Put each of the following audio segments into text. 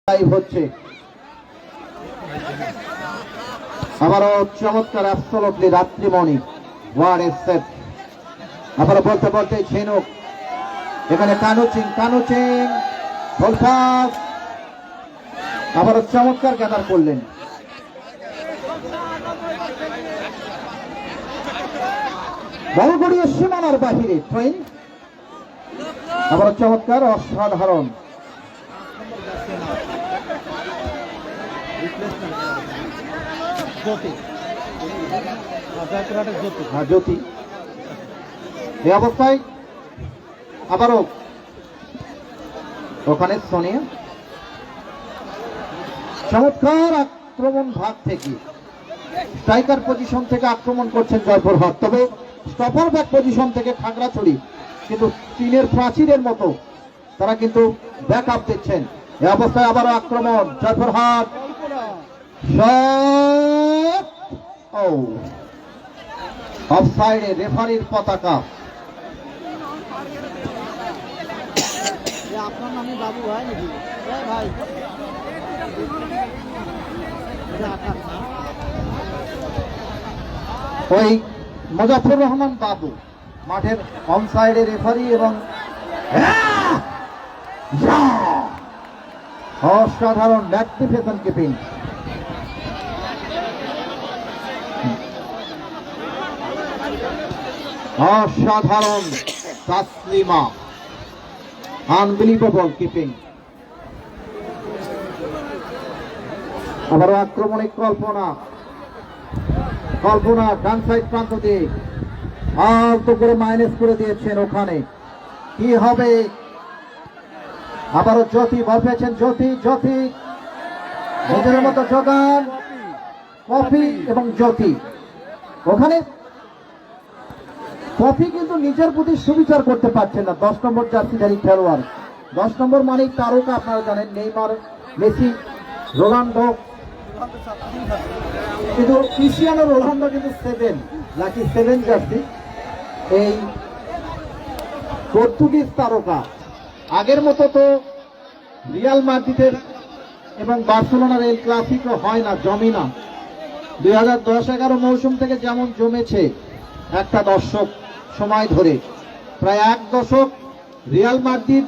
হচ্ছে আবারও চমৎকার অ্যাবসলিউটলি রাত্রিমণি ওয়ার এ সেট আবারও বলতে বলতে ঝিনুক এখানে কানুচিং গোল পাস আবারও চমৎকার গ্যাদার করলেন বল গড়িয়ে সীমানার বাহিরে ট্রেন আবারও চমৎকার অসাধারণ জ্যোতি এই অবস্থায় আবারও ওখানে সোনিয়া চমৎকার আক্রমণ ভাগ থেকে স্ট্রাইকার পজিশন থেকে আক্রমণ করছেন জয়পুর হাট, তবে স্টপার ব্যাক পজিশন থেকে খাগড়াছড়ি কিন্তু চীনের প্রাচীরের মতো তারা কিন্তু ব্যাক আপ দিচ্ছেন। এই অবস্থায় আবারও আক্রমণ জয়পুর হাট অফসাইডে রেফারির পতাকা। আপনার নামে বাবু ভাই নাকি ভাই ওই মুজাফফর রহমান বাবু মাঠের অনসাইডে রেফারি এবং অসাধারণ ম্যাগনিফিসেন্ট কিপিং। অসাধারণ তাসলিমা আনবিলিভেবল কিপিং। আবারও আক্রমণে কল্পনা ডান সাইড প্রান্ত দিয়ে আলতো করে মাইনাস করে দিয়েছেন। ওখানে কি হবে? আবারও জ্যোতি বল পেয়েছেন জ্যোতি নিজের মতো যোগান কফি এবং জ্যোতি। ওখানে কফি কিন্তু নিজের প্রতি সুবিচার করতে পারছেন না। 10 নম্বর জার্সিধারী খেলোয়াড়, 10 নম্বর মানেই তারকা, আপনারা জানেন নেইমার, মেসি, রোনাল্ডো, কিন্তু ক্রিস্টিয়ানো রোনাল্ডো কিন্তু 7 জার্সি। এই পর্তুগিজ তারকা আগের মতো তো রিয়াল মাদ্রিদের এবং বার্সেলোনার এল ক্লাসিকো হয় না, জমে না। 2010-11 মৌসুম থেকে যেমন জমেছে একটা দশক সময় ধরে, প্রায় 1 দশক রিয়াল মাদ্রিদ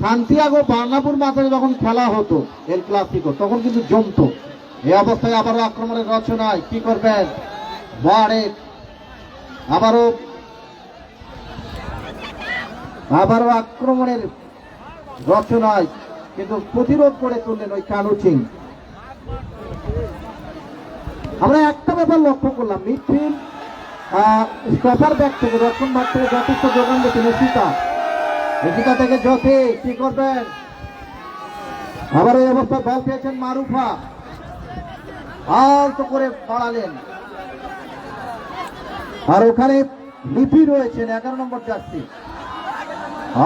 সান্তিয়াগো বার্নাবুর মাঠে যখন খেলা হতো এল ক্লাসিকো তখন কিন্তু জমতো। এই অবস্থায় আবারও আক্রমণের রচনায় কি করবেন ওয়ারেক, আবারও আক্রমণের রচনায় কিন্তু প্রতিরোধ করে তুললেন ওই কানুচিং। আমরা একটা ব্যাপার লক্ষ্য করলাম, মিডফিল্ড স্টপার ব্যাক থেকে রক্ষণ ভাগ থেকে যথেষ্ট যোগান দিয়েছেন এসিকা থেকে জ্যোতি কি করবেন। আবার এই অবস্থায় বল পেয়েছেন মারুফা, আলতো করে বাড়ালেন। আর ওখানে লিপি রয়েছেন 11 নম্বর জার্সি,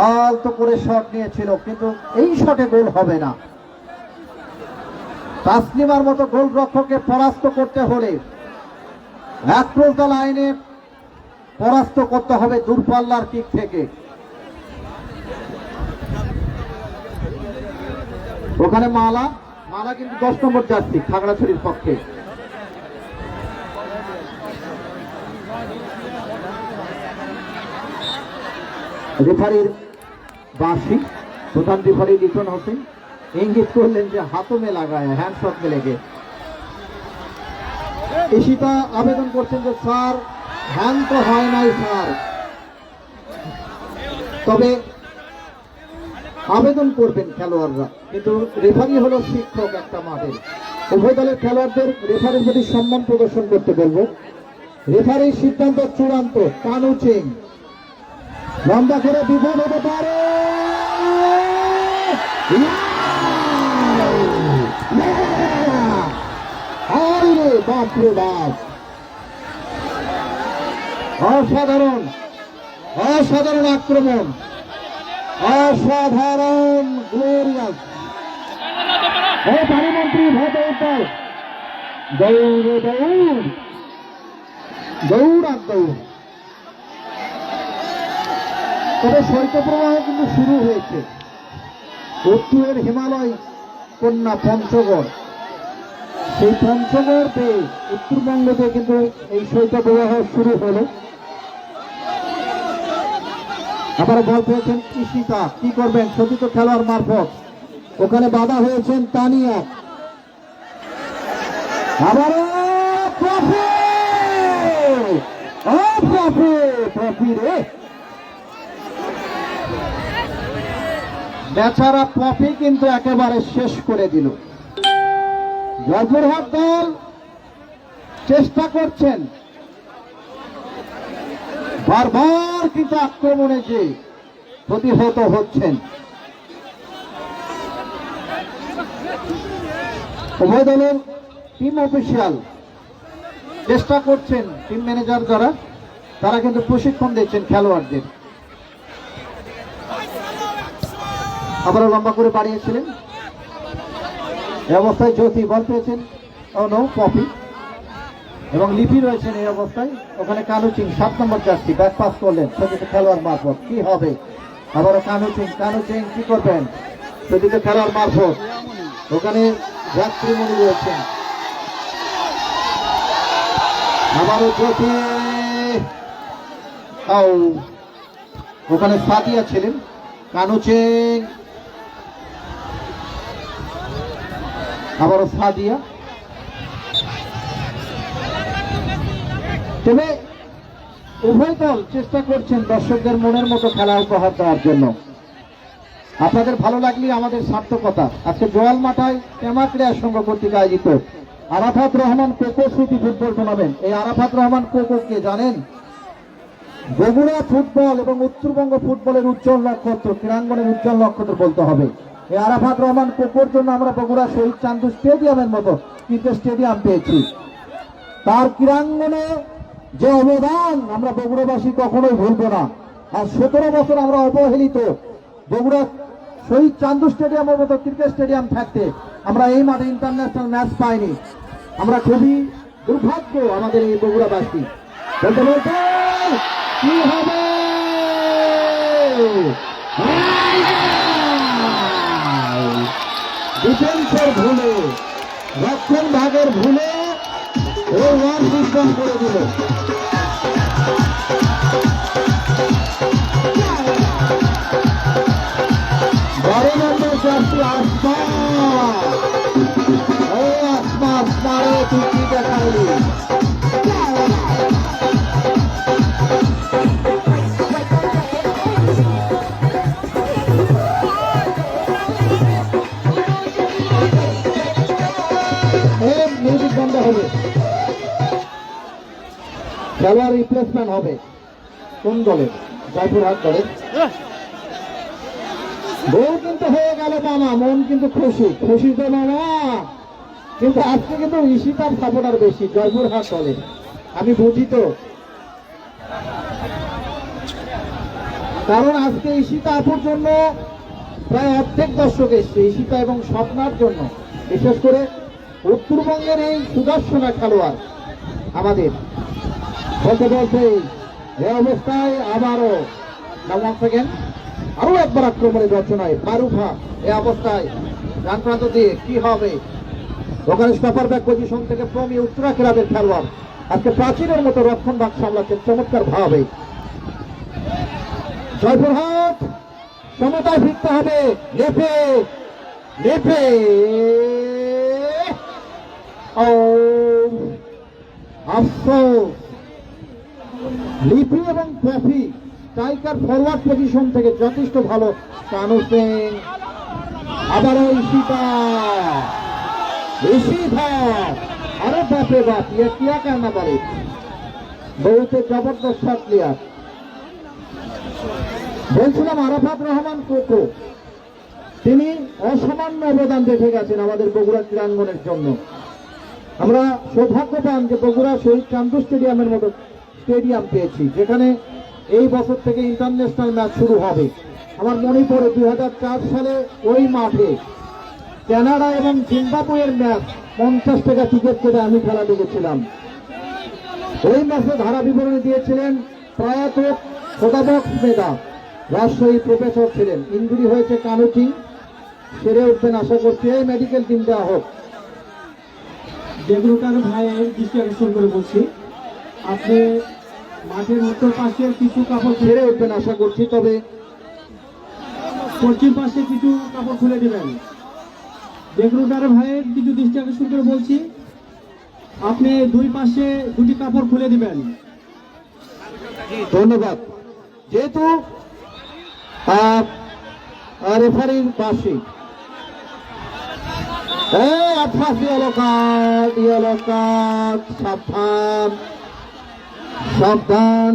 আলতো করে শট নিয়েছিল কিন্তু এই শটে গোল হবে না। তাসলিমার মতো গোল রক্ষককে পরাস্ত করতে হলে অ্যাক্রস দ্য লাইনে পরাস্ত করতে হবে দূরপাল্লার কিক থেকে। ওখানে মালা কিন্তু 10 নম্বর জার্সি খাগড়াছড়ির পক্ষে। রেফারির বাঁশি, প্রধান রেফারি লিটন হোসেন ইঙ্গিত করলেন যে হাতও মে লাগায় হ্যান্ডশট মে লেগে। ঈশিতা আবেদন করছেন যে স্যার হ্যান্ড তো হয় নাই স্যার, তবে আবেদন করবেন খেলোয়াড়রা, কিন্তু রেফারি হলো শিক্ষক একটা মাঠের। উভয় দলের খেলোয়াড়দের রেফারির প্রতি সম্মান প্রদর্শন করতে বলবো। রেফারির সিদ্ধান্ত চূড়ান্ত। কানুচিং লম্বা করে বিপদ হতে পারে, বাপরে বাপ, অসাধারণ আক্রমণ, অসাধারণ গ্লোরিয়াস। ও পানিমন্ত্রী ভাবে উত্তর দৌড়। তবে শৈত্যপ্রবাহ কিন্তু শুরু হয়েছে। উত্তরের হিমালয় কন্যা পঞ্চগড়, সেই পঞ্চগড় পেয়ে উত্তরবঙ্গতে কিন্তু এই শৈশবিবাহ শুরু হলো। আবার বল পেয়েছেন ঈশিতা, কি করবেন সতীর্থ খেলোয়াড় মারফত, ওখানে বাধা হয়েছেন তানিয়া। আবারও ট্রফি, ও ট্রফি, ট্রফি রে, বেচারা ট্রফি কিন্তু একেবারে শেষ করে দিল। জয়পুরহাট দল চেষ্টা করছেন বারবার, কিন্তু আক্রমণে যে প্রতিহত হচ্ছেন। উভয় দলের টিম অফিসিয়াল চেষ্টা করছেন, টিম ম্যানেজার যারা, তারা কিন্তু প্রশিক্ষণ দিচ্ছেন খেলোয়াড়দের। আবারও লম্বা করে বাড়িয়েছিলেন, এই অবস্থায় জ্যোতি বল পেয়েছেন, ও নো পপি, এবং লিপি রয়েছেন এই অবস্থায়। ওখানে কানু সিং 7 নম্বর জার্সি ব্যাক পাস করলেন সতীর্থ খেলোয়াড় মারফত, কি হবে? আবারও কানু সিং কি করবেন সতীর্থ খেলোয়াড় মারফত, ওখানে যাত্রীমণি রয়েছেন। আবারও জ্যোতি, ওখানে সাদিয়া ছিলেন, কানু সিং, আবারও সাদিয়া। তবে উভয় দল চেষ্টা করছেন দর্শকদের মনের মতো খেলা উপহার দেওয়ার জন্য। আপনাদের ভালো লাগলে আমাদের সার্থকতা। আজকে জোয়াল মাঠায় টেমা ক্রীড়া সংঘ কর্তৃক আয়োজিত আরাফাত রহমান কোকো স্মৃতি ফুটবল টুর্নামেন্ট। এই আরাফাত রহমান কোকো কে জানেন? বগুড়া ফুটবল এবং উত্তরবঙ্গ ফুটবলের উজ্জ্বল নক্ষত্র, ক্রীড়াঙ্গনের উজ্জ্বল নক্ষত্র বলতে হবে। এই আরাফাত রহমান কোকোর জন্য আমরা বগুড়া শহীদ চান্দু স্টেডিয়ামের মতো ক্রিকেট স্টেডিয়াম পেয়েছি। তার ক্রীড়াঙ্গনে যে অবদান আমরা বগুড়াবাসী কখনোই ভুলব না। আর 17 বছর আমরা অবহেলিত, বগুড়া শহীদ চান্দু স্টেডিয়ামের মতো ক্রিকেট স্টেডিয়াম থাকতে আমরা এই মাঠে ইন্টারন্যাশনাল ম্যাচ পাইনি। আমরা খুবই দুর্ভাগ্য আমাদের এই বগুড়াবাসী। বলতে বলতে কি হবে, ডিফেন্সের ভুলে, রক্ষণ ভাগের ভুলে ওই ওয়ান সিস্টেম করে দিল। বারো নম্বর জার্সি আসমা, ও আসমা, আসমারে তুই কি দেখালি? মিউজিক বন্ধ হবে, খেলোয়াড় রিপ্লেসমেন্ট হবে। কোন দলের? জয়পুরহাট দলের। গোল কিন্তু হয়ে গেল মামা, মন কিন্তু খুশি, খুশি তো মামা। কিন্তু আজকে কিন্তু ঈশিতার সাপোর্টার বেশি জয়পুরহাট দলে, আমি বুঝি তো। কারণ আজকে ঈশিতা আপুর জন্য প্রায় অর্ধেক দর্শক এসছে, ঈশিতা এবং স্বপ্নার জন্য। বিশেষ করে উত্তরবঙ্গের এই সুদর্শনা খেলোয়াড় আমাদের। বলতে বলতে এই অবস্থায় আবারও আরো একবার আক্রমণের রচনায় মারুফা, এই অবস্থায় ডান প্রান্ত দিয়ে কি হবে? ওখানে স্টপার ব্যাক পজিশন থেকে প্রমি উত্তরা ক্লাবের খেলোয়াড় আজকে প্রাচীনের মতো রক্ষণ ভাগ সামলাচ্ছেন চমৎকার ভাবে। জয়পুরহাট সমতায় ফিরতে হবে, লেফে লেফে, ও আফসোস, লিপি এবং ট্রফি স্ট্রাইকার ফরওয়ার্ড পজিশন থেকে যথেষ্ট ভালো। কানু সিং, আবারও ঈশিতা, আরে বাপরে বাপ, ইয়ে কিয়া কান্না পারে, বহুত জবরদস্ত প্লেয়ার। বলছিলাম আরাফাত রহমান কোকো, তিনি অসামান্য অবদান রেখে গেছেন আমাদের বগুড়া ক্রীড়াঙ্গনের জন্য। আমরা সৌভাগ্যবান যে বগুড়া শহীদ চান্দু স্টেডিয়ামের মতো স্টেডিয়াম পেয়েছি, যেখানে এই বছর থেকে ইন্টারন্যাশনাল ম্যাচ শুরু হবে। আমার মনে পড়ে 2004 সালে ওই মাঠে কানাডা এবং জিম্বাবুয়ের ম্যাচ 50 টাকা টিকিট কেটে আমি খেলা দেখেছিলাম। ওই ম্যাচে ধারা বিবরণী দিয়েছিলেন প্রয়াত খোদাবক্স মেধা, রাজশাহী প্রফেসর ছিলেন। ইঞ্জুরি হয়েছে কানু সিং, সেরে উঠবেন আশা করছি। এই মেডিকেল টিম দেওয়া হোক। ডেভেলপার ভাইয়ের দৃষ্টি আকর্ষণ করে বলছি, আপনি মাঠের উত্তর পাশে কিছু কাপড় সেরে উঠবেন আশা করছি, তবে পশ্চিম পাশে কিছু কাপড় খুলে দিবেন। ডেভেলপার ভাইয়ের কিছু দৃষ্টি আকর্ষণ করে বলছি, আপনি দুই পাশে দুটি কাপড় খুলে দিবেন। ধন্যবাদ। যেহেতু রেফারির পাশে ইয়েলো কার্ড, সাবধান সাবধান।